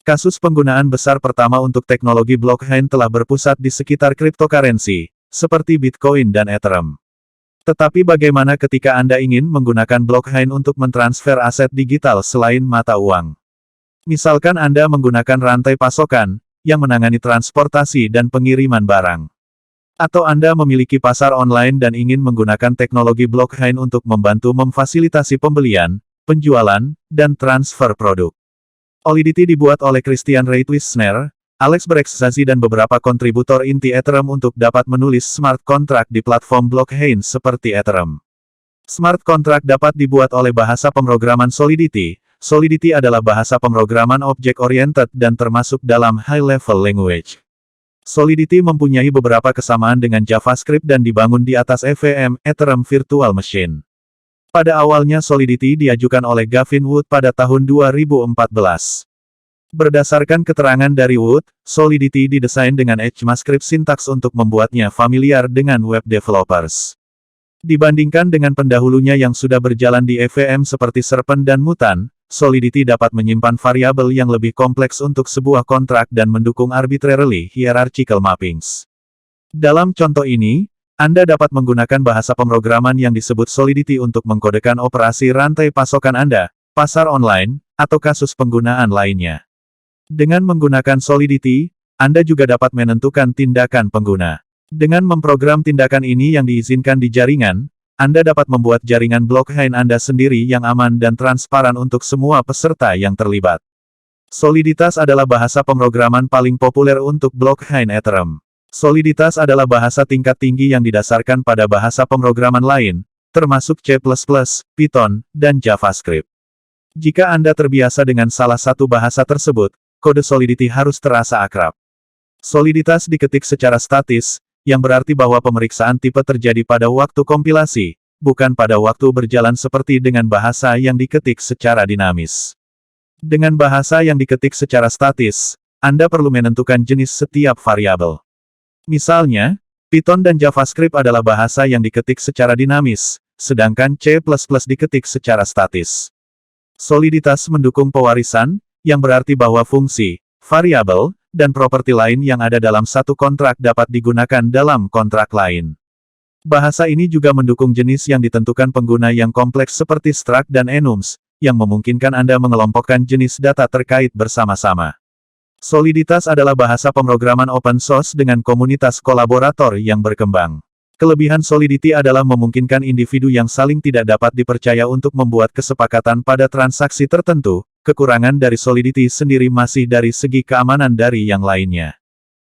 Kasus penggunaan besar pertama untuk teknologi blockchain telah berpusat di sekitar cryptocurrency, seperti Bitcoin dan Ethereum. Tetapi bagaimana ketika Anda ingin menggunakan blockchain untuk mentransfer aset digital selain mata uang? Misalkan Anda menggunakan rantai pasokan, yang menangani transportasi dan pengiriman barang. Atau Anda memiliki pasar online dan ingin menggunakan teknologi blockchain untuk membantu memfasilitasi pembelian, penjualan, dan transfer produk. Solidity dibuat oleh Christian Reitwiesner, Alex Berexazi dan beberapa kontributor inti Ethereum untuk dapat menulis smart contract di platform blockchain seperti Ethereum. Smart contract dapat dibuat oleh bahasa pemrograman Solidity. Solidity adalah bahasa pemrograman object-oriented dan termasuk dalam high-level language. Solidity mempunyai beberapa kesamaan dengan JavaScript dan dibangun di atas EVM, Ethereum Virtual Machine. Pada awalnya Solidity diajukan oleh Gavin Wood pada tahun 2014. Berdasarkan keterangan dari Wood, Solidity didesain dengan ECMAScript syntax untuk membuatnya familiar dengan web developers. Dibandingkan dengan pendahulunya yang sudah berjalan di EVM seperti Serpent dan Mutant, Solidity dapat menyimpan variabel yang lebih kompleks untuk sebuah kontrak dan mendukung arbitrarily hierarchical mappings. Dalam contoh ini, Anda dapat menggunakan bahasa pemrograman yang disebut Solidity untuk mengkodekan operasi rantai pasokan Anda, pasar online, atau kasus penggunaan lainnya. Dengan menggunakan Solidity, Anda juga dapat menentukan tindakan pengguna. Dengan memprogram tindakan ini yang diizinkan di jaringan, Anda dapat membuat jaringan blockchain Anda sendiri yang aman dan transparan untuk semua peserta yang terlibat. Soliditas adalah bahasa pemrograman paling populer untuk blockchain Ethereum. Soliditas adalah bahasa tingkat tinggi yang didasarkan pada bahasa pemrograman lain, termasuk C++, Python, dan JavaScript. Jika Anda terbiasa dengan salah satu bahasa tersebut, kode Solidity harus terasa akrab. Soliditas diketik secara statis, yang berarti bahwa pemeriksaan tipe terjadi pada waktu kompilasi, bukan pada waktu berjalan seperti dengan bahasa yang diketik secara dinamis. Dengan bahasa yang diketik secara statis, Anda perlu menentukan jenis setiap variabel. Misalnya, Python dan JavaScript adalah bahasa yang diketik secara dinamis, sedangkan C++ diketik secara statis. Soliditas mendukung pewarisan, yang berarti bahwa fungsi, variabel, dan properti lain yang ada dalam satu kontrak dapat digunakan dalam kontrak lain. Bahasa ini juga mendukung jenis yang ditentukan pengguna yang kompleks seperti struct dan enums, yang memungkinkan Anda mengelompokkan jenis data terkait bersama-sama. Soliditas adalah bahasa pemrograman open source dengan komunitas kolaborator yang berkembang. Kelebihan Solidity adalah memungkinkan individu yang saling tidak dapat dipercaya untuk membuat kesepakatan pada transaksi tertentu. Kekurangan dari Solidity sendiri masih dari segi keamanan dari yang lainnya.